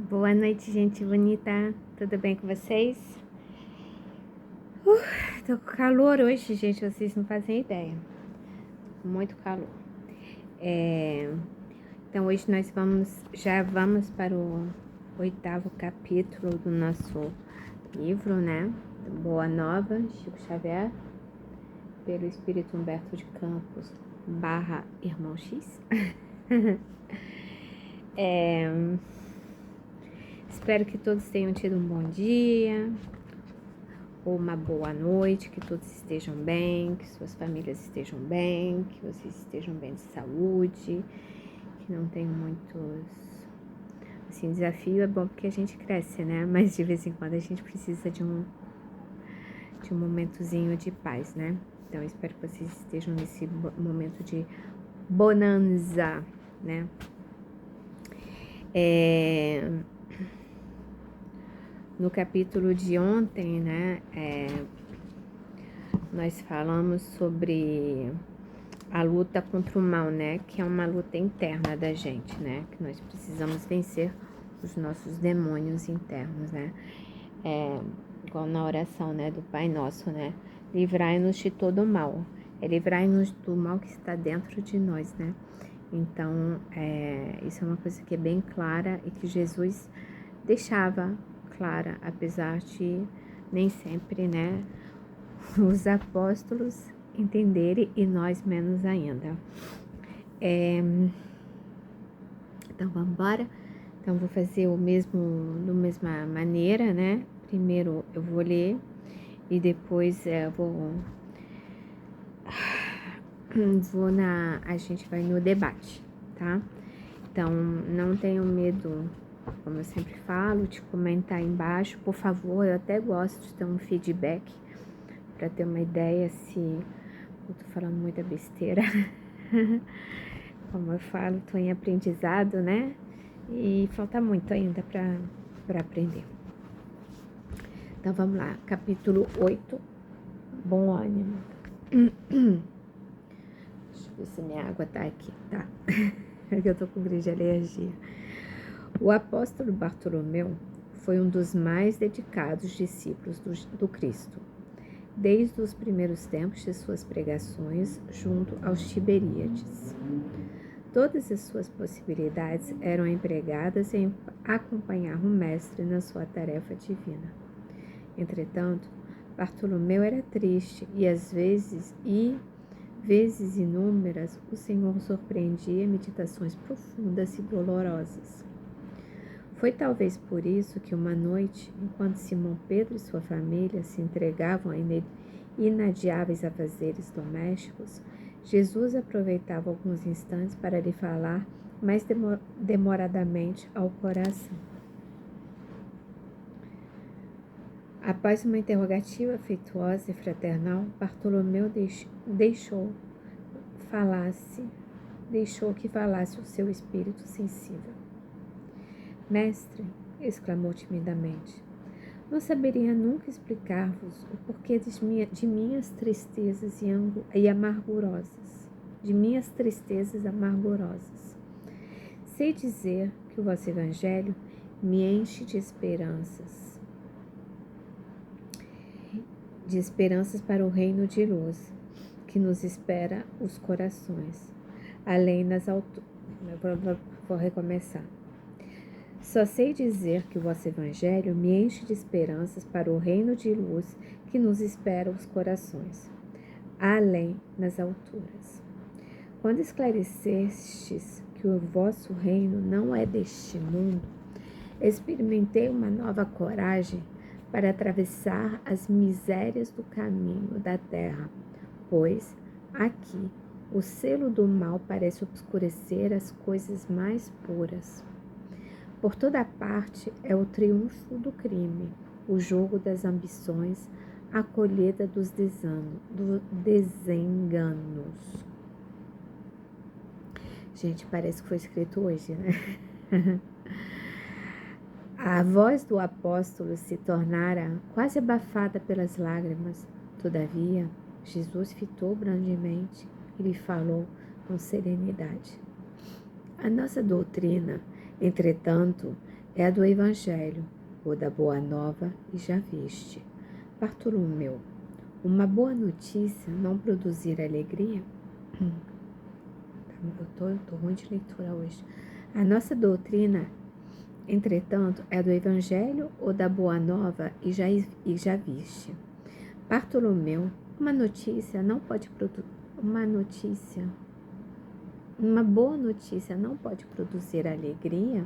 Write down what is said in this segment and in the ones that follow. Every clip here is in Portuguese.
Boa noite, gente bonita. Tudo bem com vocês? Tô com calor hoje, gente. Vocês não fazem ideia. Muito calor. Então hoje nós já vamos para o 8º capítulo do nosso livro, né? Boa Nova, Chico Xavier, pelo Espírito Humberto de Campos / Irmão X. Espero que todos tenham tido um bom dia ou uma boa noite, que todos estejam bem, que suas famílias estejam bem, que vocês estejam bem de saúde, que não tenham muitos... Assim, desafio é bom porque a gente cresce, né? Mas de vez em quando a gente precisa de um momentozinho de paz, né? Então eu espero que vocês estejam nesse momento de bonanza, né? No capítulo de ontem, né, nós falamos sobre a luta contra o mal, né, que é uma luta interna da gente, né, que nós precisamos vencer os nossos demônios internos, né, igual na oração, né, do Pai Nosso, né, livrai-nos de todo o mal, livrai-nos do mal que está dentro de nós, né. Então, isso é uma coisa que é bem clara e que Jesus deixava clara, apesar de nem sempre, né, os apóstolos entenderem e nós menos ainda. Então, vamos embora. Então, vou fazer da mesma maneira, né? Primeiro eu vou ler e depois a gente vai no debate, tá? Então, não tenho medo, como eu sempre falo, de comentar aí embaixo. Por favor, eu até gosto de ter um feedback para ter uma ideia se eu tô falando muita besteira. Como eu falo, tô em aprendizado, né? E falta muito ainda para aprender. Então, vamos lá. Capítulo 8. Bom ânimo. Deixa eu ver se minha água tá aqui, tá? É que eu tô com crise de alergia. O apóstolo Bartolomeu foi um dos mais dedicados discípulos do Cristo, desde os primeiros tempos de suas pregações junto aos Tiberíades. Todas as suas possibilidades eram empregadas em acompanhar o Mestre na sua tarefa divina. Entretanto, Bartolomeu era triste e às vezes inúmeras, o Senhor surpreendia meditações profundas e dolorosas. Foi talvez por isso que uma noite, enquanto Simão Pedro e sua família se entregavam a inadiáveis afazeres domésticos, Jesus aproveitava alguns instantes para lhe falar mais demoradamente ao coração. Após uma interrogativa afetuosa e fraternal, Bartolomeu deixou que falasse o seu espírito sensível. Mestre, exclamou timidamente, não saberia nunca explicar-vos o porquê de minhas tristezas amargurosas. Sei dizer que o vosso evangelho me enche de esperanças para o reino de luz que nos espera os corações, além nas alturas. Vou recomeçar. Só sei dizer que o vosso evangelho me enche de esperanças para o reino de luz que nos espera os corações, além nas alturas. Quando esclarecestes que o vosso reino não é deste mundo, experimentei uma nova coragem para atravessar as misérias do caminho da terra, pois aqui o selo do mal parece obscurecer as coisas mais puras. Por toda parte é o triunfo do crime, o jogo das ambições, a colheita dos desenganos. Gente, parece que foi escrito hoje, né? A voz do apóstolo se tornara quase abafada pelas lágrimas. Todavia, Jesus fitou grandemente e lhe falou com serenidade. A nossa doutrina, entretanto, é a do Evangelho, ou da Boa Nova, e já viste. Bartolomeu, uma boa notícia não produzir alegria? Eu tô ruim de leitura hoje. A nossa doutrina, entretanto, é a do Evangelho ou da Boa Nova, e já viste. Bartolomeu, uma notícia não pode produzir. Uma boa notícia não pode produzir alegria?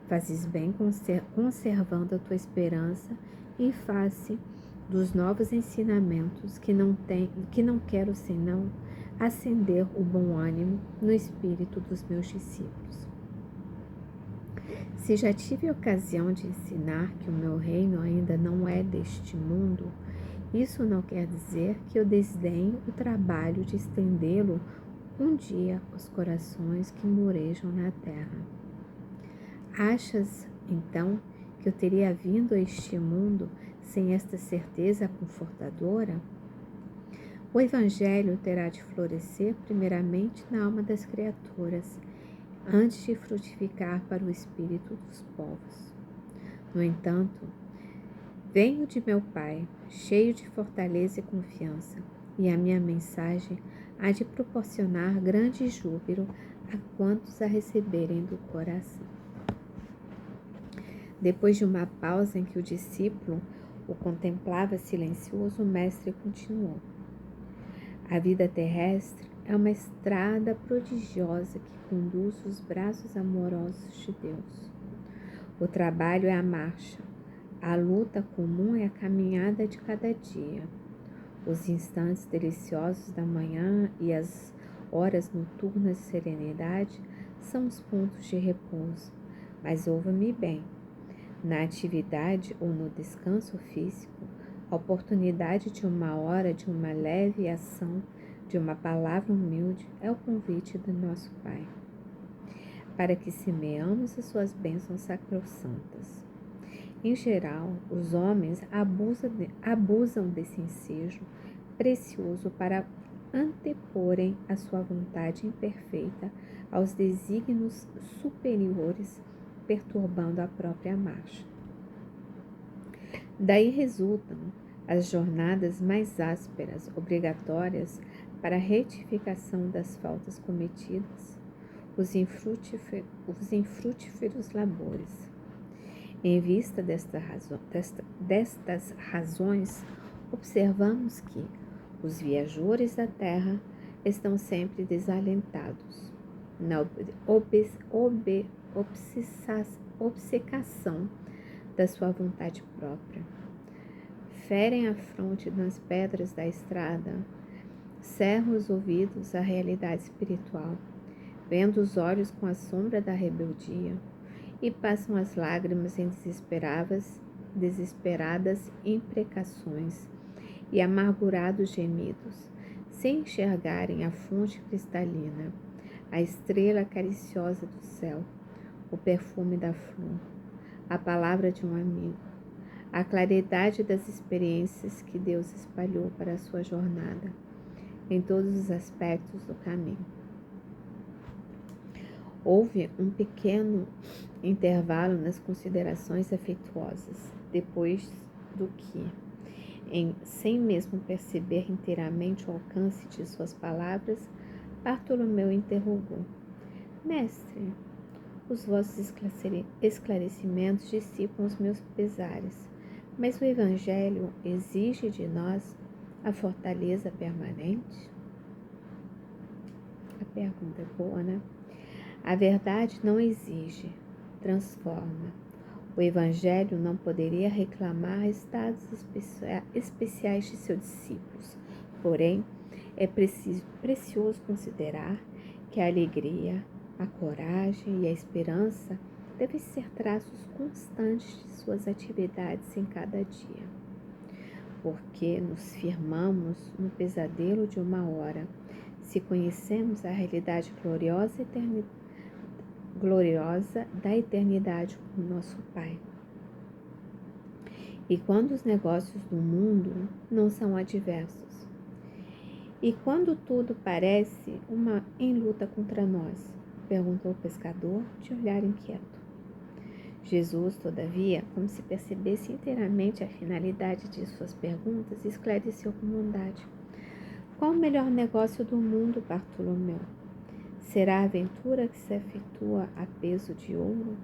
Fazes bem conservando a tua esperança em face dos novos ensinamentos, que não quero senão acender o bom ânimo no espírito dos meus discípulos. Se já tive ocasião de ensinar que o meu reino ainda não é deste mundo, isso não quer dizer que eu desdenho o trabalho de estendê-lo um dia aos corações que morejam na terra. Achas, então, que eu teria vindo a este mundo sem esta certeza confortadora? O Evangelho terá de florescer primeiramente na alma das criaturas, antes de frutificar para o espírito dos povos. No entanto, venho de meu Pai, cheio de fortaleza e confiança, e a minha mensagem há de proporcionar grande júbilo a quantos a receberem do coração. Depois de uma pausa em que o discípulo o contemplava silencioso, o mestre continuou. A vida terrestre é uma estrada prodigiosa que conduz os braços amorosos de Deus. O trabalho é a marcha, a luta comum é a caminhada de cada dia. Os instantes deliciosos da manhã e as horas noturnas de serenidade são os pontos de repouso. Mas ouve-me bem, na atividade ou no descanso físico, a oportunidade de uma hora, de uma leve ação, de uma palavra humilde é o convite do nosso Pai, para que semeamos as suas bênçãos sacrossantas. Em geral, os homens abusam desse ensejo precioso para anteporem a sua vontade imperfeita aos desígnios superiores, perturbando a própria marcha. Daí resultam as jornadas mais ásperas, obrigatórias para a retificação das faltas cometidas, os infrutíferos labores. Em vista destas razões, observamos que os viajores da terra estão sempre desalentados na obcecação da sua vontade própria. Ferem a fronte nas pedras da estrada, cerram os ouvidos à realidade espiritual, vendo os olhos com a sombra da rebeldia, e passam as lágrimas em desesperadas imprecações e amargurados gemidos, sem enxergarem a fonte cristalina, a estrela cariciosa do céu, o perfume da flor, a palavra de um amigo, a claridade das experiências que Deus espalhou para a sua jornada, em todos os aspectos do caminho. Houve um pequeno intervalo nas considerações afetuosas, depois do que, sem mesmo perceber inteiramente o alcance de suas palavras, Bartolomeu interrogou: Mestre, os vossos esclarecimentos dissipam os meus pesares, mas o Evangelho exige de nós a fortaleza permanente? A pergunta é boa, né? A verdade não exige, transforma. O Evangelho não poderia reclamar estados especiais de seus discípulos. Porém, é precioso considerar que a alegria, a coragem e a esperança devem ser traços constantes de suas atividades em cada dia. Porque nos firmamos no pesadelo de uma hora, se conhecemos a realidade gloriosa da eternidade com nosso Pai. E quando os negócios do mundo não são adversos? E quando tudo parece em luta contra nós? Perguntou o pescador, de olhar inquieto. Jesus, todavia, como se percebesse inteiramente a finalidade de suas perguntas, esclareceu com bondade. Qual o melhor negócio do mundo, Bartolomeu? Será a aventura que se efetua a peso de ouro?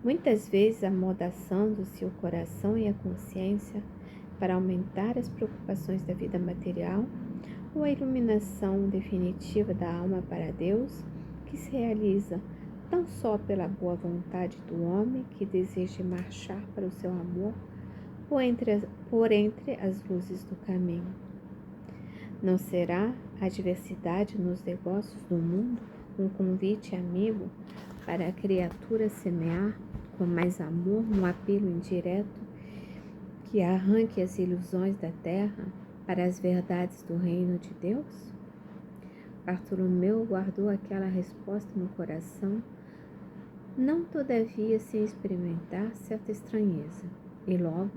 Muitas vezes, amordaçando-se o coração e a consciência para aumentar as preocupações da vida material, ou a iluminação definitiva da alma para Deus, que se realiza não só pela boa vontade do homem que deseja marchar para o seu amor, por entre as luzes do caminho. Não será a diversidade nos negócios do mundo um convite amigo para a criatura semear com mais amor um apelo indireto que arranque as ilusões da terra para as verdades do reino de Deus? Bartolomeu guardou aquela resposta no coração, não todavia sem experimentar certa estranheza, e logo,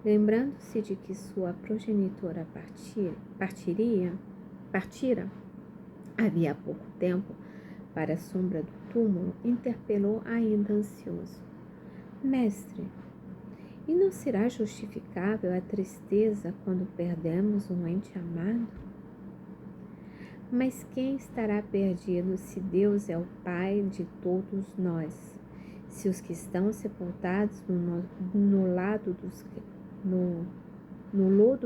lembrando-se de que sua progenitora partira havia pouco tempo para a sombra do túmulo, interpelou ainda ansioso: Mestre, e não será justificável a tristeza quando perdemos um ente amado? Mas quem estará perdido se Deus é o Pai de todos nós? Se os que estão sepultados no lodo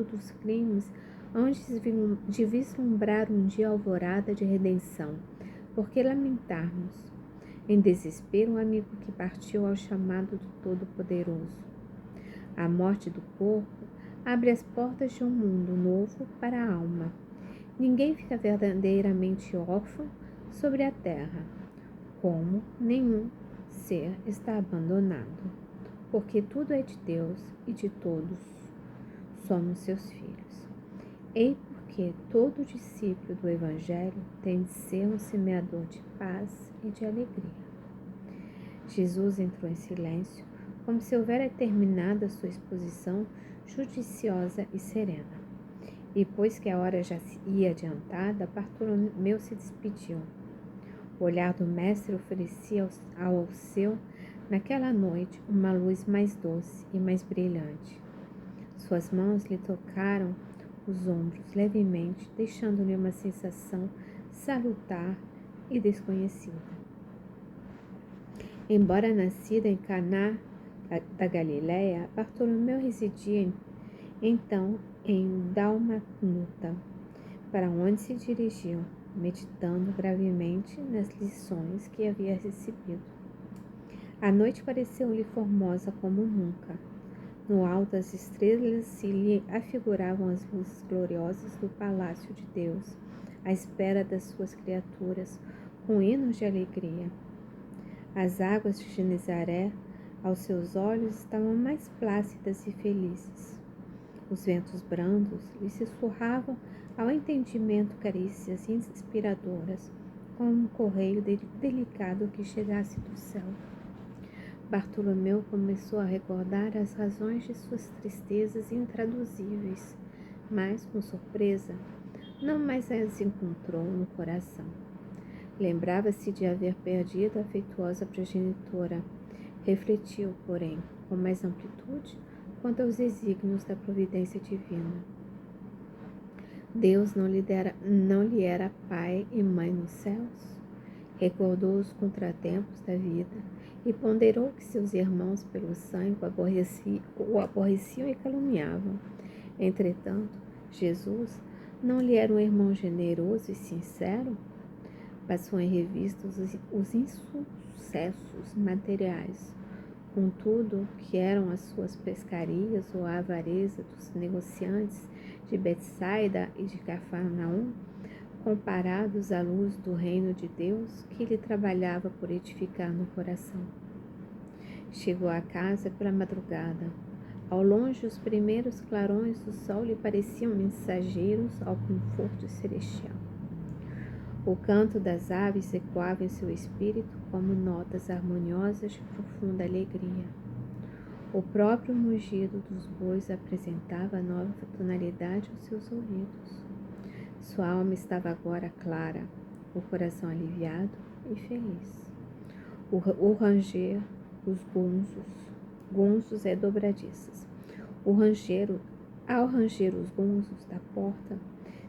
dos crimes hão de vislumbrar um dia alvorada de redenção, por que lamentarmos? Em desespero, um amigo que partiu ao chamado do Todo-Poderoso. A morte do corpo abre as portas de um mundo novo para a alma. Ninguém fica verdadeiramente órfão sobre a terra, como nenhum ser está abandonado, porque tudo é de Deus e de todos somos seus filhos. Eis porque todo discípulo do Evangelho tem de ser um semeador de paz e de alegria. Jesus entrou em silêncio, como se houvera terminado a sua exposição judiciosa e serena. E pois que a hora já se ia adiantada, Bartolomeu se despediu. O olhar do mestre oferecia ao seu, naquela noite, uma luz mais doce e mais brilhante. Suas mãos lhe tocaram os ombros levemente, deixando-lhe uma sensação salutar e desconhecida. Embora nascido em Caná da Galileia, Bartolomeu residia então em Dalmanuta, para onde se dirigiu, meditando gravemente nas lições que havia recebido. A noite pareceu-lhe formosa como nunca. No alto as estrelas se lhe afiguravam as luzes gloriosas do palácio de Deus, à espera das suas criaturas, com hinos de alegria. As águas de Genezaré, aos seus olhos, estavam mais plácidas e felizes. Os ventos brandos lhe sussurravam ao entendimento carícias inspiradoras, como um correio delicado que chegasse do céu. Bartolomeu começou a recordar as razões de suas tristezas intraduzíveis, mas, com surpresa, não mais as encontrou no coração. Lembrava-se de haver perdido a afetuosa progenitora. Refletiu, porém, com mais amplitude quanto aos desígnios da providência divina. Deus não lhe era pai e mãe nos céus? Recordou os contratempos da vida e ponderou que seus irmãos pelo sangue o aborreciam e caluniavam. Entretanto, Jesus não lhe era um irmão generoso e sincero? Passou em revista os insucessos materiais, contudo, que eram as suas pescarias ou a avareza dos negociantes de Betsaida e de Cafarnaum, comparados à luz do reino de Deus que lhe trabalhava por edificar no coração. Chegou à casa pela madrugada. Ao longe, os primeiros clarões do sol lhe pareciam mensageiros ao conforto celestial. O canto das aves ecoava em seu espírito como notas harmoniosas de profunda alegria. O próprio mugido dos bois apresentava nova tonalidade aos seus ouvidos. Sua alma estava agora clara, o coração aliviado e feliz. O ranger os gonzos é dobradiças. Ao ranger os gonzos da porta,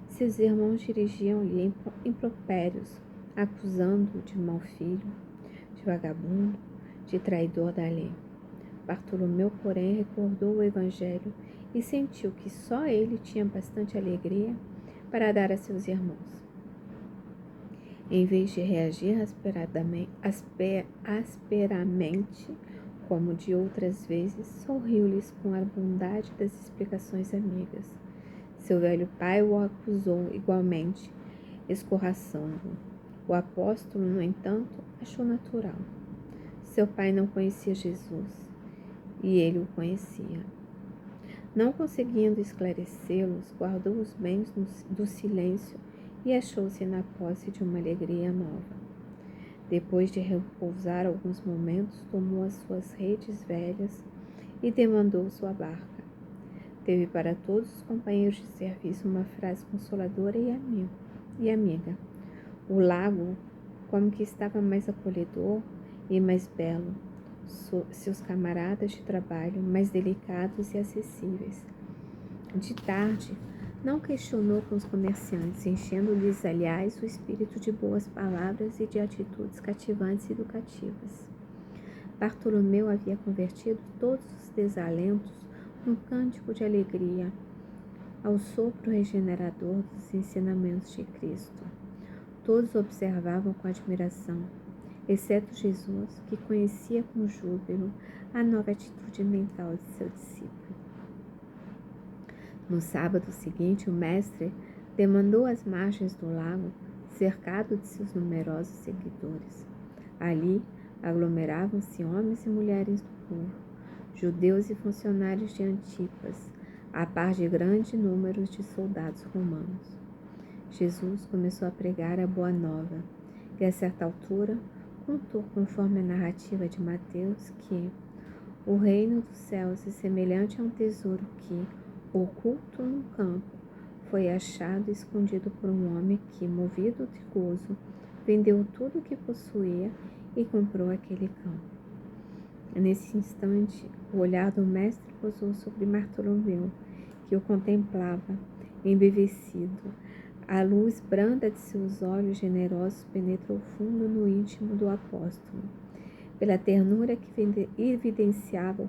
seus irmãos dirigiam-lhe impropérios, acusando-o de mau filho, de vagabundo, de traidor da lei. Bartolomeu, porém, recordou o Evangelho e sentiu que só ele tinha bastante alegria para dar a seus irmãos. Em vez de reagir asperamente, como de outras vezes, sorriu-lhes com a bondade das explicações amigas. Seu velho pai o acusou igualmente, escorraçando-o. O apóstolo, no entanto, achou natural. Seu pai não conhecia Jesus, e ele o conhecia. Não conseguindo esclarecê-los, guardou os bens do silêncio e achou-se na posse de uma alegria nova. Depois de repousar alguns momentos, tomou as suas redes velhas e demandou sua barca. Teve para todos os companheiros de serviço uma frase consoladora e amiga. O lago, como que estava mais acolhedor e mais belo, seus camaradas de trabalho mais delicados e acessíveis. De tarde, não questionou com os comerciantes, enchendo-lhes, aliás, o espírito de boas palavras e de atitudes cativantes e educativas. Bartolomeu havia convertido todos os desalentos num cântico de alegria, ao sopro regenerador dos ensinamentos de Cristo. Todos observavam com admiração, exceto Jesus, que conhecia com júbilo a nova atitude mental de seu discípulo. No sábado seguinte, o mestre demandou as margens do lago, cercado de seus numerosos seguidores. Ali aglomeravam-se homens e mulheres do povo, judeus e funcionários de Antipas, a par de grande número de soldados romanos. Jesus começou a pregar a boa nova, e a certa altura contou, conforme a narrativa de Mateus, que o reino dos céus é semelhante a um tesouro que, oculto num campo, foi achado e escondido por um homem que, movido de gozo, vendeu tudo o que possuía e comprou aquele campo. Nesse instante, o olhar do mestre pousou sobre Bartolomeu, que o contemplava, embevecido. A luz branda de seus olhos generosos penetrou fundo no íntimo do apóstolo. Pela ternura que evidenciava,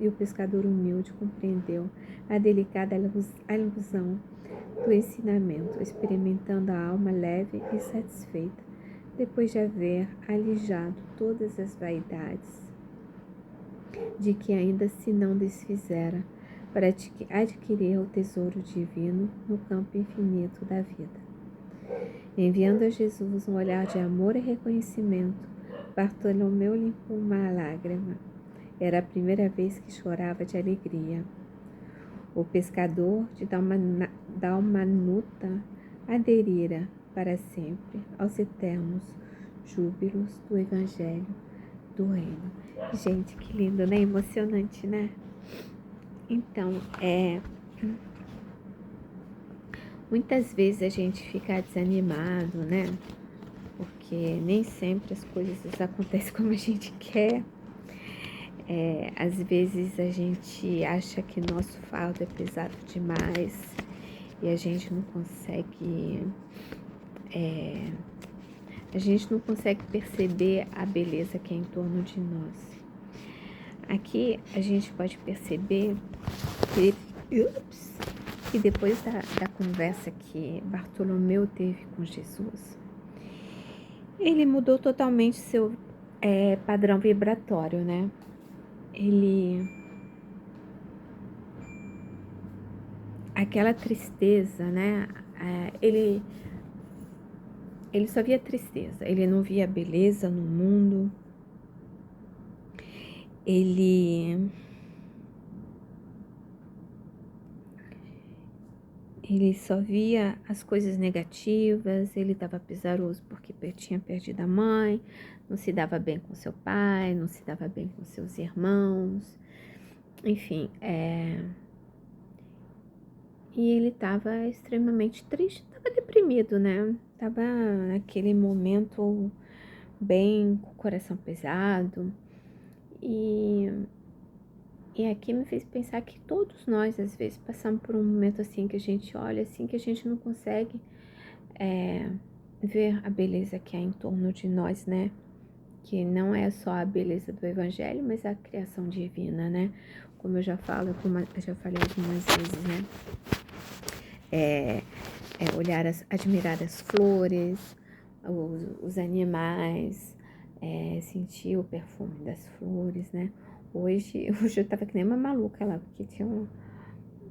e o pescador humilde compreendeu a delicada alusão do ensinamento, experimentando a alma leve e satisfeita, depois de haver alijado todas as vaidades de que ainda se não desfizera, para adquirir o tesouro divino no campo infinito da vida. Enviando a Jesus um olhar de amor e reconhecimento, Bartolomeu limpou uma lágrima. Era a primeira vez que chorava de alegria. O pescador de Dalmanuta aderira para sempre aos eternos júbilos do Evangelho do Reino. Gente, que lindo, né? Emocionante, né? Então, muitas vezes a gente fica desanimado, né? Porque nem sempre as coisas acontecem como a gente quer. Às vezes a gente acha que nosso fardo é pesado demais e a gente não consegue perceber a beleza que é em torno de nós. Aqui a gente pode perceber que depois da conversa que Bartolomeu teve com Jesus, ele mudou totalmente seu padrão vibratório, né? Aquela tristeza, né? Ele só via tristeza, ele não via beleza no mundo, ele só via as coisas negativas, ele estava pesaroso porque tinha perdido a mãe, não se dava bem com seu pai, não se dava bem com seus irmãos, enfim, e ele estava extremamente triste, estava deprimido, né? Estava naquele momento bem com o coração pesado. E aqui me fez pensar que todos nós, às vezes, passamos por um momento assim que a gente olha, assim, que a gente não consegue ver a beleza que há em torno de nós, né? Que não é só a beleza do Evangelho, mas a criação divina, né? Como eu já falei algumas vezes, né? Olhar, admirar as flores, os animais, sentir o perfume das flores, né? Hoje eu tava que nem uma maluca lá, porque tinha um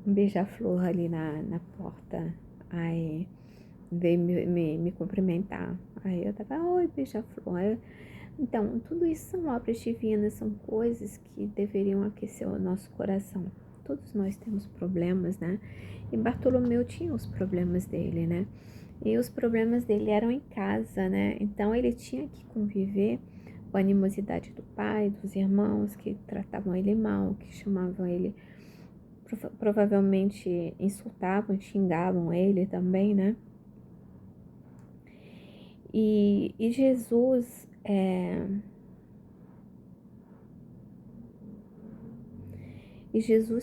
beija-flor ali na porta. Aí veio me cumprimentar. Aí eu tava, oi, beija-flor. Então, tudo isso são obras divinas, são coisas que deveriam aquecer o nosso coração. Todos nós temos problemas, né? E Bartolomeu tinha os problemas dele, né? E os problemas dele eram em casa, né? Então, ele tinha que conviver com a animosidade do pai, dos irmãos que tratavam ele mal, que chamavam ele, provavelmente insultavam, xingavam ele também, né? E Jesus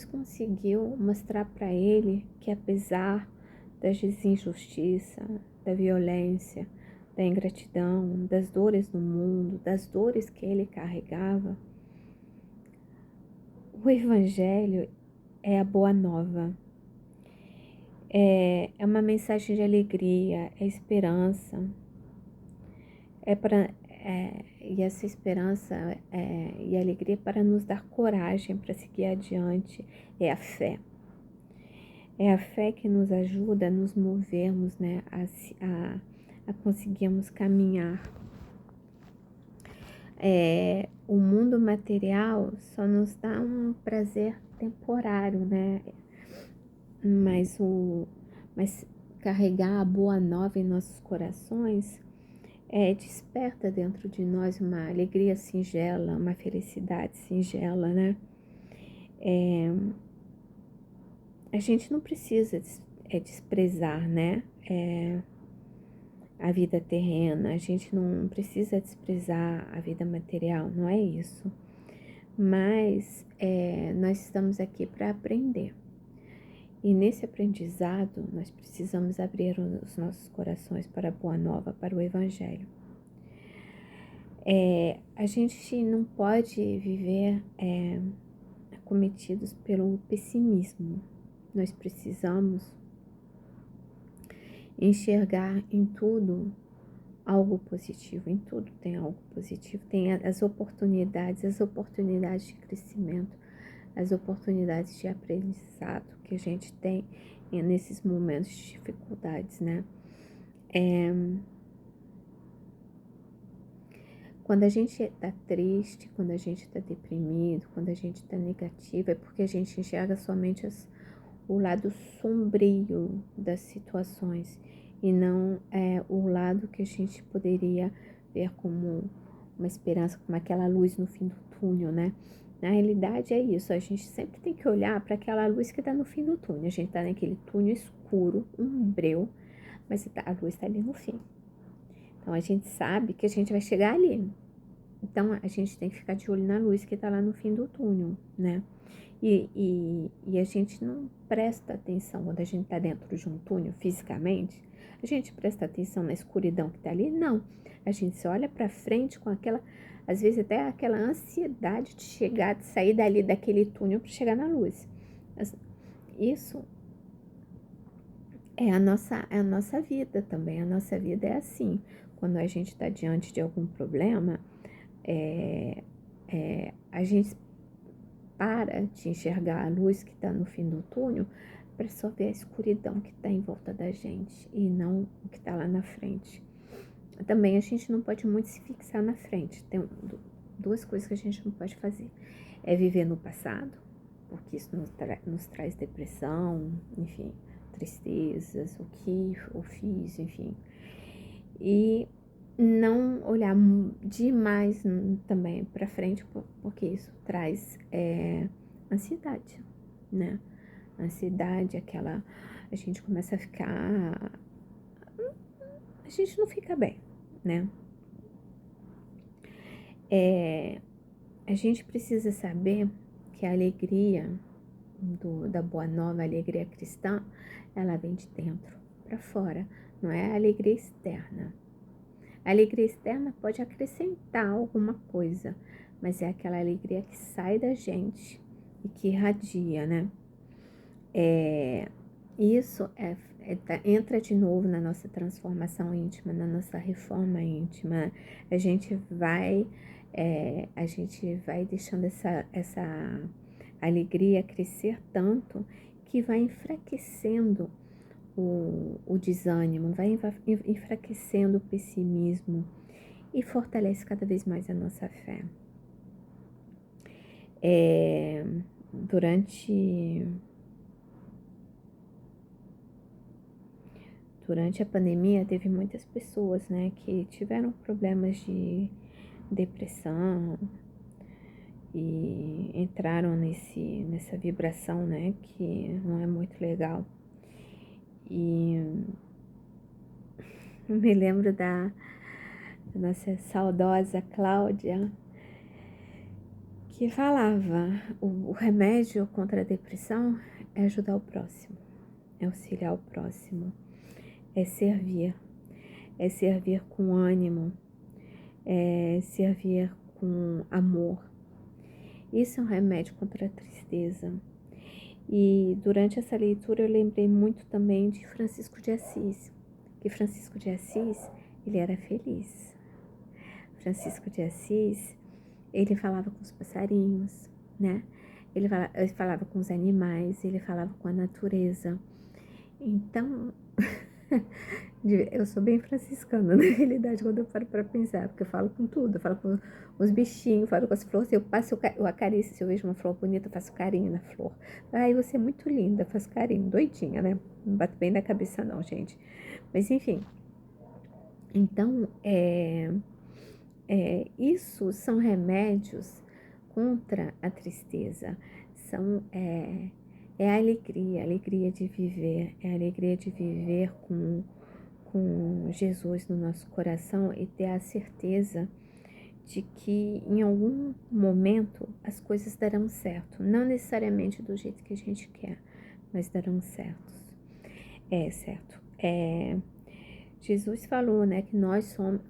conseguiu mostrar para ele que, apesar das injustiças, da violência, da ingratidão, das dores do mundo, das dores que ele carregava, o Evangelho é a boa nova. É uma mensagem de alegria, é esperança. E essa esperança e alegria para nos dar coragem para seguir adiante é a fé. É a fé que nos ajuda a nos movermos, né, a conseguirmos caminhar. O mundo material só nos dá um prazer temporário, né? Mas carregar a boa nova em nossos corações desperta dentro de nós uma alegria singela, uma felicidade singela, né? A gente não precisa desprezar, né? A vida terrena, a gente não precisa desprezar a vida material, não é isso. Mas nós estamos aqui para aprender. E nesse aprendizado, nós precisamos abrir os nossos corações para a Boa Nova, para o Evangelho. A gente não pode viver acometidos pelo pessimismo. Nós precisamos enxergar em tudo algo positivo, em tudo tem algo positivo, tem as oportunidades de crescimento, as oportunidades de aprendizado que a gente tem nesses momentos de dificuldades, né? Quando a gente está triste, quando a gente está deprimido, quando a gente está negativo, é porque a gente enxerga somente o lado sombrio das situações e não o lado que a gente poderia ver como uma esperança, como aquela luz no fim do túnel, né? Na realidade é isso, a gente sempre tem que olhar para aquela luz que está no fim do túnel. A gente está naquele túnel escuro, um breu, mas a luz está ali no fim. Então a gente sabe que a gente vai chegar ali. Então a gente tem que ficar de olho na luz que está lá no fim do túnel, né? E a gente não presta atenção quando a gente está dentro de um túnel fisicamente. A gente presta atenção na escuridão que está ali? Não. A gente se olha para frente com aquela, às vezes até aquela ansiedade de chegar, de sair dali daquele túnel para chegar na luz. Isso é a nossa vida também. A nossa vida é assim. Quando a gente está diante de algum problema, a gente para de enxergar a luz que está no fim do túnel para só ver a escuridão que está em volta da gente e não o que está lá na frente. Também a gente não pode muito se fixar na frente. Tem duas coisas que a gente não pode fazer. É viver no passado, porque isso nos traz depressão, enfim, tristezas, o que eu fiz, enfim. E não olhar demais também para frente, porque isso traz ansiedade, né? Ansiedade, a gente começa a ficar, a gente não fica bem, né? A gente precisa saber que a alegria da Boa Nova, a alegria cristã, ela vem de dentro para fora, não é a alegria externa. A alegria externa pode acrescentar alguma coisa, mas é aquela alegria que sai da gente e que irradia, né? Isso entra de novo na nossa transformação íntima, na nossa reforma íntima. A gente vai deixando essa alegria crescer tanto que vai enfraquecendo o desânimo, vai enfraquecendo o pessimismo e fortalece cada vez mais a nossa fé. Durante a pandemia, teve muitas pessoas, né, que tiveram problemas de depressão e entraram nessa vibração, né, que não é muito legal. E eu me lembro da nossa saudosa Cláudia, que falava, o remédio contra a depressão é ajudar o próximo, é auxiliar o próximo, é servir com ânimo, é servir com amor. Isso é um remédio contra a tristeza. E durante essa leitura eu lembrei muito também de Francisco de Assis, que Francisco de Assis, ele era feliz. Francisco de Assis, ele falava com os passarinhos, né? Ele falava com os animais, ele falava com a natureza. Então, eu sou bem franciscana, na realidade, quando eu paro para pensar, porque eu falo com tudo, eu falo com os bichinhos, eu falo com as flores, eu acaricio, se eu vejo uma flor bonita, eu faço carinho na flor. Ai, você é muito linda, eu faço carinho, doidinha, né? Não bato bem na cabeça não, gente. Mas enfim, então, isso são remédios contra a tristeza, é a alegria de viver, é a alegria de viver com Jesus no nosso coração e ter a certeza de que em algum momento as coisas darão certo, não necessariamente do jeito que a gente quer, mas darão certo. Jesus falou, né, que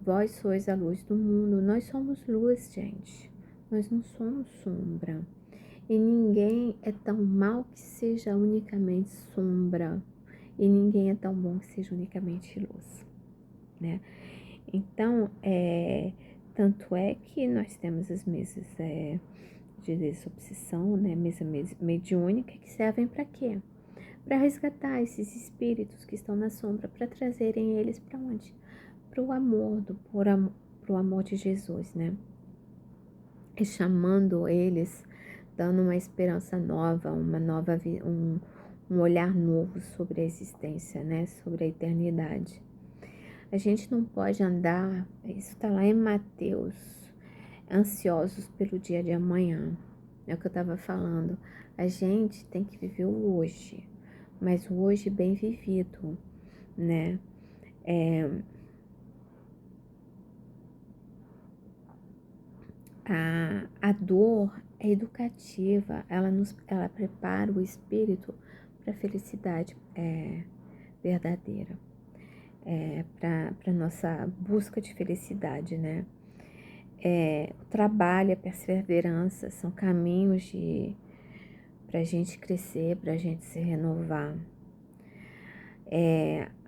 vós sois a luz do mundo. Nós somos luz, gente. Nós não somos sombra. E ninguém é tão mal que seja unicamente sombra. E ninguém é tão bom que seja unicamente luz, né? Então, tanto é que nós temos as mesas de desobsessão, né, mesa mediúnica, que servem para quê? Para resgatar esses espíritos que estão na sombra, para trazerem eles para onde? Para o amor, pro amor de Jesus, né? E chamando eles, dando uma esperança nova, um olhar novo sobre a existência, né? Sobre a eternidade. A gente não pode andar, isso está lá em Mateus, ansiosos pelo dia de amanhã. É o que eu estava falando. A gente tem que viver o hoje, mas o hoje bem vivido, né? A dor é educativa, ela prepara o espírito para a felicidade verdadeira, para nossa busca de felicidade, né? O trabalho, a perseverança são caminhos para a gente crescer, para a gente se renovar.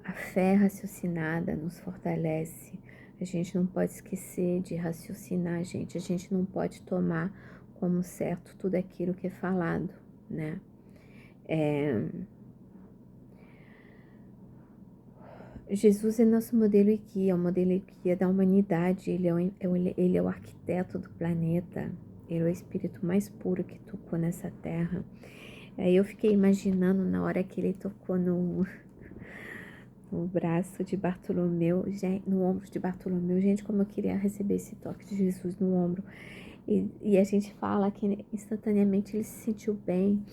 A fé raciocinada nos fortalece. A gente não pode esquecer de raciocinar, gente. A gente não pode tomar como certo tudo aquilo que é falado, né? Jesus é nosso modelo e guia, o modelo e guia da humanidade. Ele é o arquiteto do planeta. Ele é o espírito mais puro que tocou nessa terra. Aí eu fiquei imaginando na hora que ele tocou no braço de Bartolomeu, no ombro de Bartolomeu. Gente, como eu queria receber esse toque de Jesus no ombro. E a gente fala que instantaneamente ele se sentiu bem.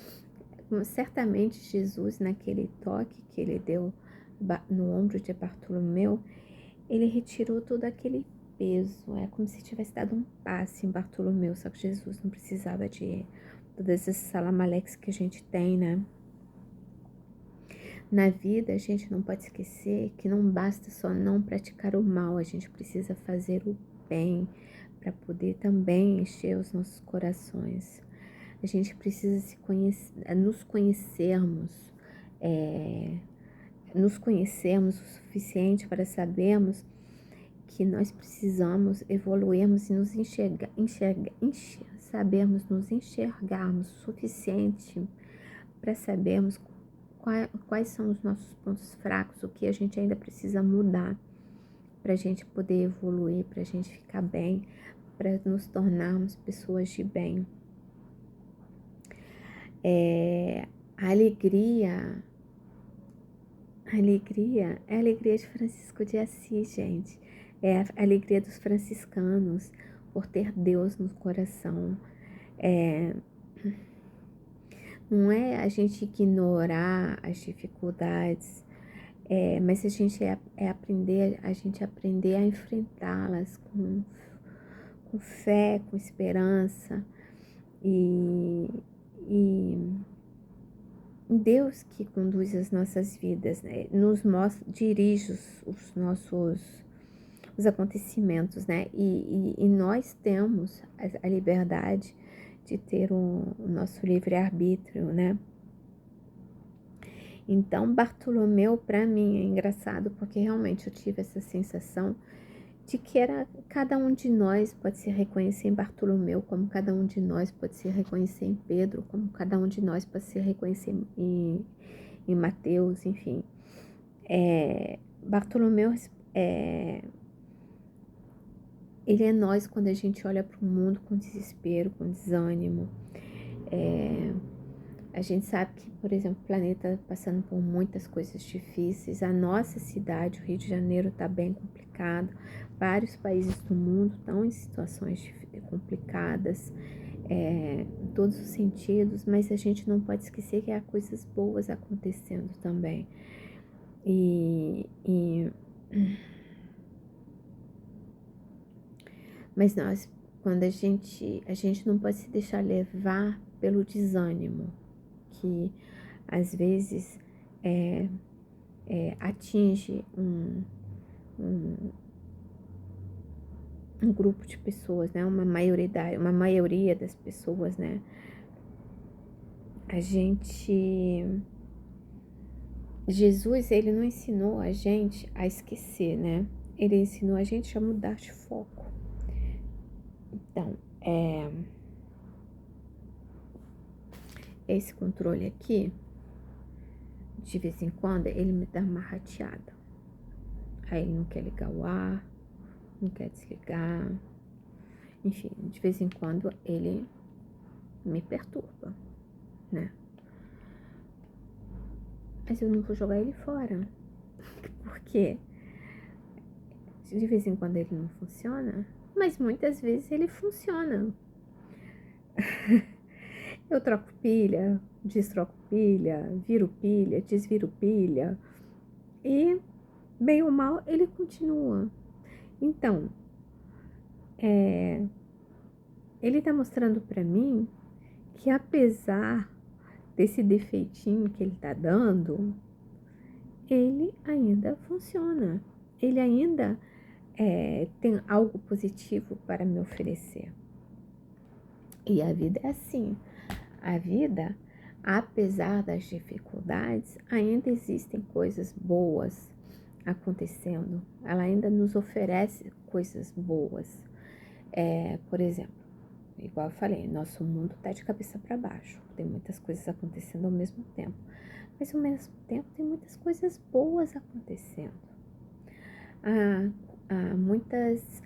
Certamente Jesus, naquele toque que ele deu no ombro de Bartolomeu, ele retirou todo aquele peso, é como se tivesse dado um passe em Bartolomeu, só que Jesus não precisava de todas essas salamaleques que a gente tem, né? Na vida, a gente não pode esquecer que não basta só não praticar o mal, a gente precisa fazer o bem para poder também encher os nossos corações. A gente precisa nos conhecermos o suficiente para sabermos que nós precisamos evoluirmos e nos sabermos nos enxergarmos o suficiente para sabermos quais são os nossos pontos fracos, o que a gente ainda precisa mudar para a gente poder evoluir, para a gente ficar bem, para nos tornarmos pessoas de bem. A alegria é a alegria de Francisco de Assis, gente. É a alegria dos franciscanos por ter Deus no coração. Não é a gente ignorar as dificuldades, mas a gente aprender a enfrentá-las com fé, com esperança e Deus que conduz as nossas vidas, né? Nos mostra, dirige os acontecimentos, né? E nós temos a liberdade de ter o nosso livre-arbítrio, né? Então, Bartolomeu, para mim, é engraçado, porque realmente eu tive essa sensação de que cada um de nós pode se reconhecer em Bartolomeu, como cada um de nós pode se reconhecer em Pedro, como cada um de nós pode se reconhecer em Mateus, enfim. Bartolomeu, ele é nós quando a gente olha para o mundo com desespero, com desânimo. A gente sabe que, por exemplo, o planeta está passando por muitas coisas difíceis. A nossa cidade, o Rio de Janeiro, está bem complicado. Vários países do mundo estão em situações complicadas, em todos os sentidos, mas a gente não pode esquecer que há coisas boas acontecendo também. Mas quando a gente não pode se deixar levar pelo desânimo, que às vezes atinge um grupo de pessoas, né? Uma maioria das pessoas, né? Jesus, ele não ensinou a gente a esquecer, né? Ele ensinou a gente a mudar de foco. Então, esse controle aqui, de vez em quando, ele me dá uma rateada. Aí ele não quer ligar o ar, não quer desligar. Enfim, de vez em quando ele me perturba, né? Mas eu não vou jogar ele fora. Porque de vez em quando ele não funciona, mas muitas vezes ele funciona. Eu troco pilha, destroco pilha, viro pilha, desviro pilha. E, bem ou mal, ele continua. Então, ele tá mostrando pra mim que apesar desse defeitinho que ele tá dando, ele ainda funciona. Ele ainda tem algo positivo para me oferecer. E a vida é assim. A vida, apesar das dificuldades, ainda existem coisas boas acontecendo. Ela ainda nos oferece coisas boas. Por exemplo, igual eu falei, nosso mundo está de cabeça para baixo. Tem muitas coisas acontecendo ao mesmo tempo. Mas ao mesmo tempo tem muitas coisas boas acontecendo. Há muitas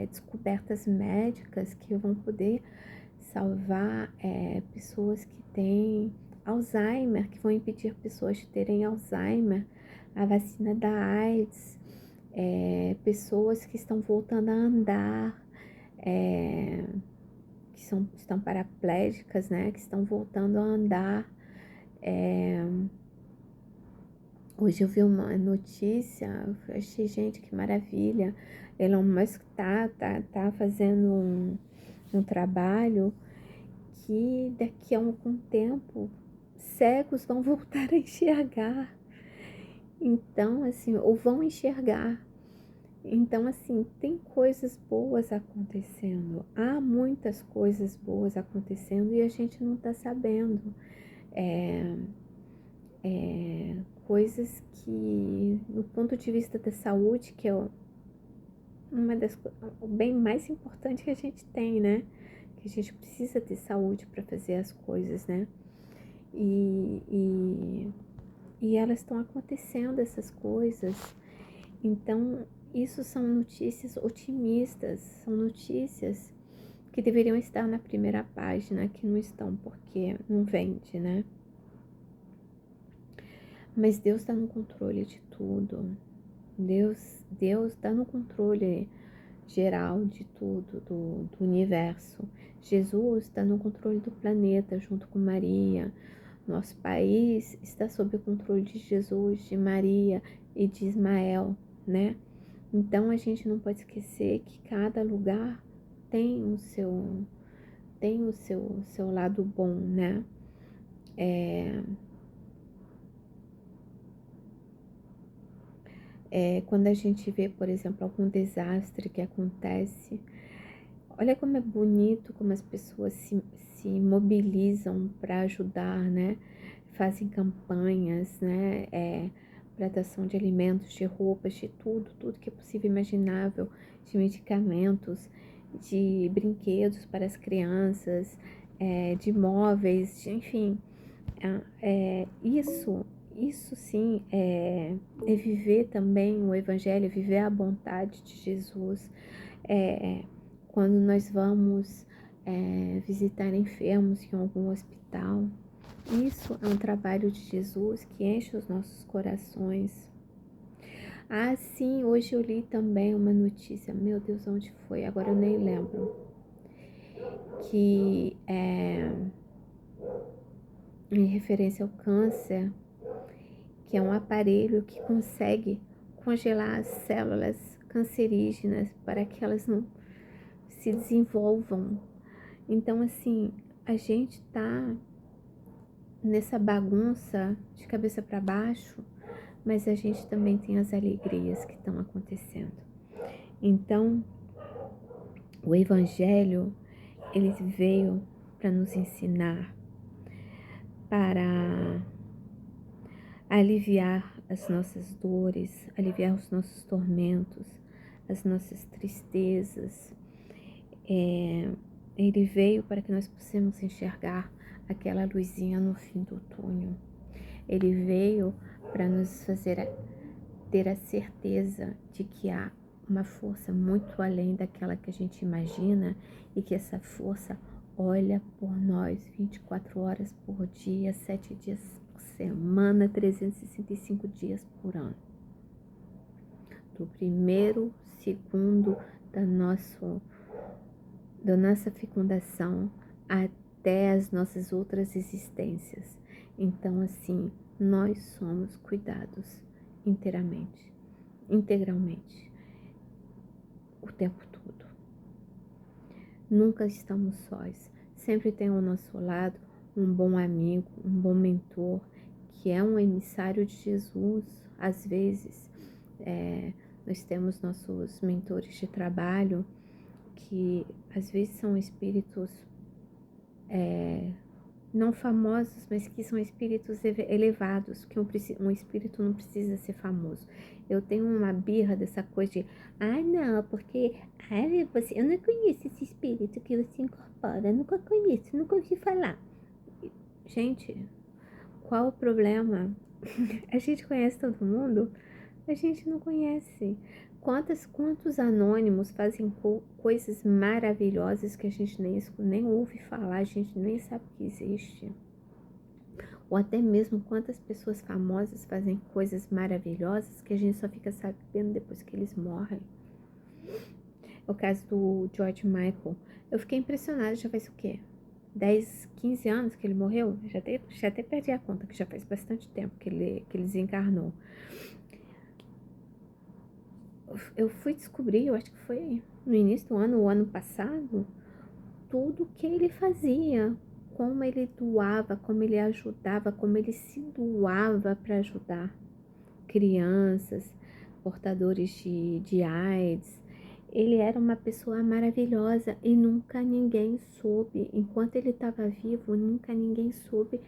descobertas médicas que vão poder salvar pessoas que têm Alzheimer, que vão impedir pessoas de terem Alzheimer, a vacina da AIDS, pessoas que estão voltando a andar, que estão paraplégicas, né, que estão voltando a andar. Hoje eu vi uma notícia, eu achei, gente, que maravilha, Elon Musk tá fazendo um trabalho que daqui a algum tempo cegos vão voltar a enxergar. Então, assim, ou vão enxergar. Então, assim, tem coisas boas acontecendo. Há muitas coisas boas acontecendo e a gente não tá sabendo. Coisas que, do ponto de vista da saúde, que é o bem mais importante que a gente tem, né? Que a gente precisa ter saúde para fazer as coisas, né? E elas estão acontecendo, essas coisas. Então, isso são notícias otimistas, são notícias que deveriam estar na primeira página, que não estão porque não vende, né? Mas Deus está no controle de tudo. Deus está no controle geral de tudo, do universo. Jesus está no controle do planeta junto com Maria. Nosso país está sob o controle de Jesus, de Maria e de Ismael, né? Então a gente não pode esquecer que cada lugar tem o seu lado bom, né? Quando a gente vê, por exemplo, algum desastre que acontece, olha como é bonito, como as pessoas se mobilizam para ajudar, né? Fazem campanhas, né? Para doação de alimentos, de roupas, de tudo que é possível e imaginável, de medicamentos, de brinquedos para as crianças, de móveis, enfim. Isso sim é viver também o Evangelho, viver a vontade de Jesus. Quando nós vamos visitar enfermos em algum hospital, isso é um trabalho de Jesus que enche os nossos corações. Ah, sim, hoje eu li também uma notícia, meu Deus, onde foi? Agora eu nem lembro. Que em referência ao câncer, que é um aparelho que consegue congelar as células cancerígenas para que elas não se desenvolvam. Então, assim, a gente tá nessa bagunça de cabeça para baixo, mas a gente também tem as alegrias que estão acontecendo. Então, o Evangelho, ele veio para nos ensinar, para aliviar as nossas dores, aliviar os nossos tormentos, as nossas tristezas. Ele veio para que nós possamos enxergar aquela luzinha no fim do túnel. Ele veio para nos fazer ter a certeza de que há uma força muito além daquela que a gente imagina e que essa força olha por nós 24 horas por dia, 7 dias por semana, 365 dias por ano. Do primeiro segundo da nossa fecundação até as nossas outras existências. Então, assim, nós somos cuidados integralmente, o tempo todo. Nunca estamos sós. Sempre tem ao nosso lado um bom amigo, um bom mentor, que é um emissário de Jesus. Às vezes, nós temos nossos mentores de trabalho, que às vezes são espíritos não famosos, mas que são espíritos elevados, que um espírito não precisa ser famoso. Eu tenho uma birra dessa coisa de, não, porque eu não conheço esse espírito que você incorpora, nunca conheço, nunca ouvi falar. Gente, qual o problema? A gente conhece todo mundo? A gente não conhece. Quantos anônimos fazem coisas maravilhosas que a gente nem ouve falar, a gente nem sabe que existe. Ou até mesmo quantas pessoas famosas fazem coisas maravilhosas que a gente só fica sabendo depois que eles morrem. É o caso do George Michael. Eu fiquei impressionada, já faz o quê? 10, 15 anos que ele morreu? Já até perdi a conta, que já faz bastante tempo que ele desencarnou. eu fui descobrir, eu acho que foi no início do ano, o ano passado, tudo que ele fazia, como ele doava, como ele ajudava, como ele se doava para ajudar crianças, portadores de AIDS. Ele era uma pessoa maravilhosa e nunca ninguém soube, enquanto ele estava vivo, nunca ninguém soube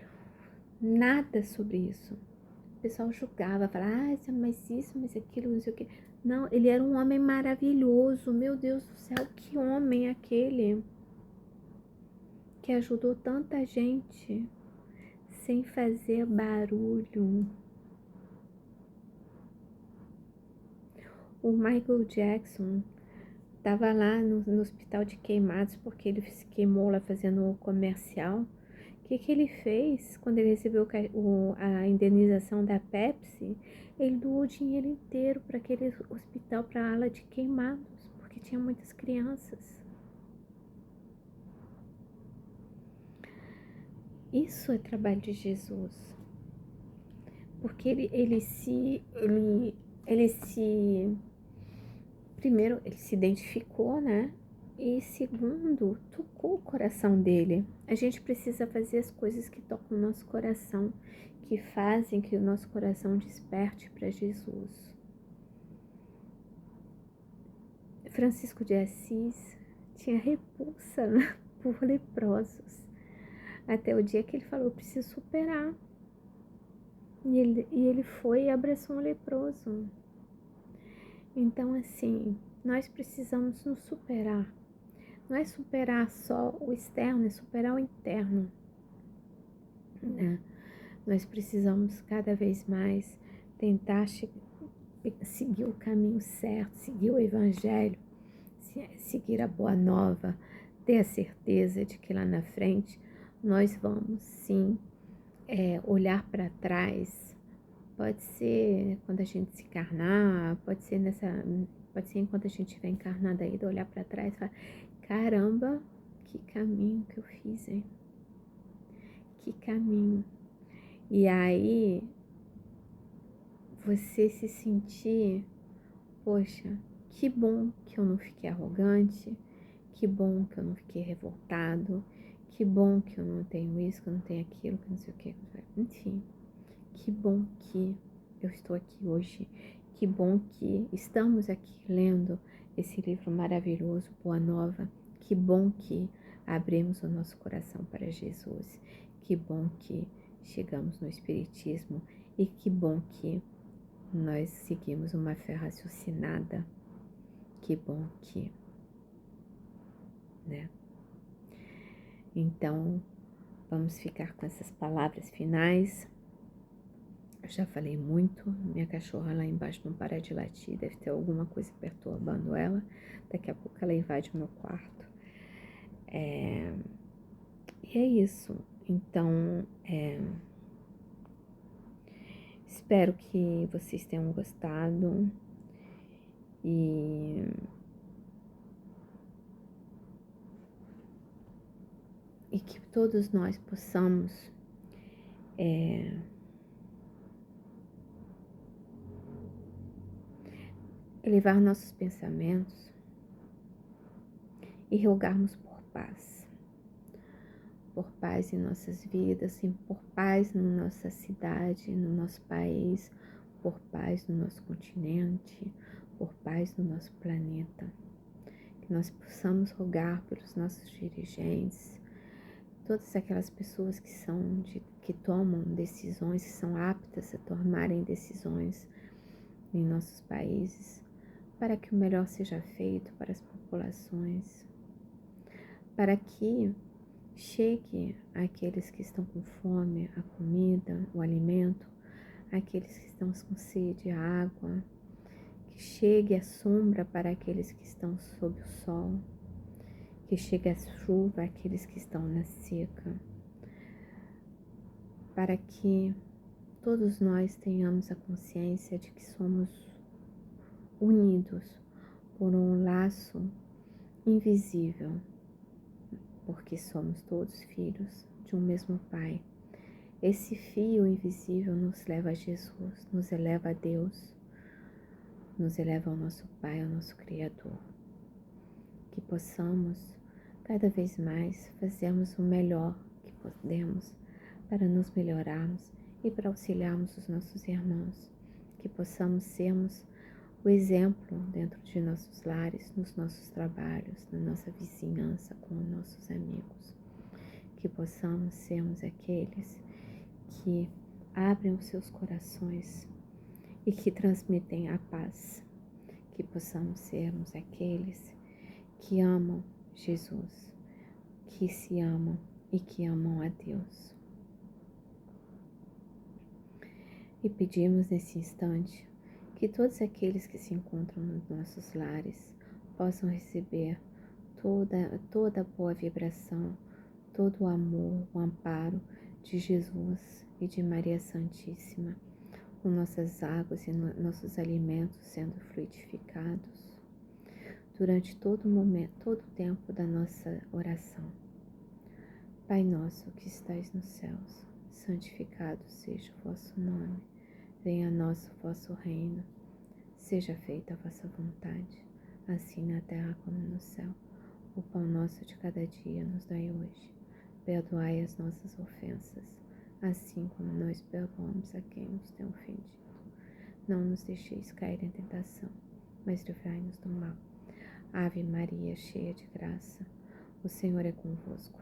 nada sobre isso. O pessoal julgava, falava, mas isso, mas aquilo, não sei o quê. Não, ele era um homem maravilhoso, meu Deus do céu, que homem aquele, que ajudou tanta gente sem fazer barulho. O Michael Jackson estava lá no hospital de queimados porque ele se queimou lá fazendo o comercial. O que ele fez quando ele recebeu a indenização da Pepsi? Ele doou o dinheiro inteiro para aquele hospital, para a ala de queimados, porque tinha muitas crianças. Isso é trabalho de Jesus. Porque primeiro, ele se identificou, né? E segundo, tocou o coração dele. A gente precisa fazer as coisas que tocam o nosso coração, que fazem que o nosso coração desperte para Jesus. Francisco de Assis tinha repulsa por leprosos. Até o dia que ele falou, preciso superar. E ele foi e abraçou um leproso. Então, assim, nós precisamos nos superar. Não é superar só o externo, é superar o interno, né? Nós precisamos cada vez mais tentar seguir o caminho certo, seguir o evangelho, seguir a boa nova, ter a certeza de que lá na frente nós vamos sim olhar para trás. Pode ser quando a gente se encarnar, pode ser enquanto a gente estiver encarnado ainda, olhar para trás e falar, caramba, que caminho que eu fiz, hein? Que caminho. E aí, você se sentir, poxa, que bom que eu não fiquei arrogante, que bom que eu não fiquei revoltado, que bom que eu não tenho isso, que eu não tenho aquilo, que não sei o que. Enfim, que bom que eu estou aqui hoje, que bom que estamos aqui lendo esse livro maravilhoso, Boa Nova, que bom que abrimos o nosso coração para Jesus, que bom que chegamos no Espiritismo e que bom que nós seguimos uma fé raciocinada, que bom que, né? Então, vamos ficar com essas palavras finais. Eu já falei muito, minha cachorra lá embaixo não para de latir, deve ter alguma coisa perturbando ela. Daqui a pouco ela invade o meu quarto. E é isso. Então, espero que vocês tenham gostado e que todos nós possamos elevar nossos pensamentos e rogarmos por paz em nossas vidas, por paz na nossa cidade, no nosso país, por paz no nosso continente, por paz no nosso planeta. Que nós possamos rogar pelos nossos dirigentes, todas aquelas pessoas que tomam decisões, que são aptas a tomarem decisões em nossos países, para que o melhor seja feito para as populações, para que chegue àqueles que estão com fome, a comida, o alimento, àqueles que estão com sede, a água, que chegue a sombra para aqueles que estão sob o sol, que chegue a chuva àqueles que estão na seca, para que todos nós tenhamos a consciência de que somos unidos por um laço invisível, porque somos todos filhos de um mesmo Pai. Esse fio invisível nos leva a Jesus, nos eleva a Deus, nos eleva ao nosso Pai, ao nosso Criador. Que possamos cada vez mais fazermos o melhor que podemos para nos melhorarmos e para auxiliarmos os nossos irmãos. Que possamos sermos o exemplo dentro de nossos lares, nos nossos trabalhos, na nossa vizinhança, com os nossos amigos. Que possamos sermos aqueles que abrem os seus corações e que transmitem a paz. Que possamos sermos aqueles que amam Jesus, que se amam e que amam a Deus. E pedimos nesse instante que todos aqueles que se encontram nos nossos lares possam receber toda a boa vibração, todo o amor, o amparo de Jesus e de Maria Santíssima, com nossas águas e nossos alimentos sendo fluidificados durante todo momento, todo o tempo da nossa oração. Pai nosso que estais nos céus, santificado seja o vosso nome. Venha a nós o vosso reino. Seja feita a vossa vontade, assim na terra como no céu. O pão nosso de cada dia nos dai hoje. Perdoai as nossas ofensas, assim como nós perdoamos a quem nos tem ofendido. Não nos deixeis cair em tentação, mas livrai-nos do mal. Ave Maria, cheia de graça, o Senhor é convosco.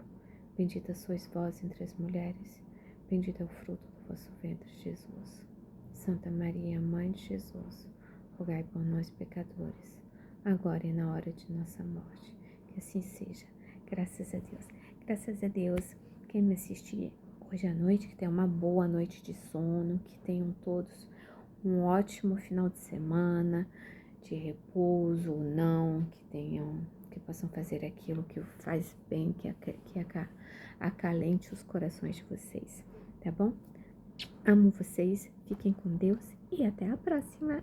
Bendita sois vós entre as mulheres, bendito é o fruto do vosso ventre, Jesus. Santa Maria, Mãe de Jesus, rogai por nós, pecadores, agora e na hora de nossa morte. Que assim seja. Graças a Deus. Graças a Deus. Quem me assiste hoje à noite, que tenha uma boa noite de sono, que tenham todos um ótimo final de semana, de repouso ou não, que possam fazer aquilo que faz bem, que acalente os corações de vocês, tá bom? Amo vocês, fiquem com Deus e até a próxima!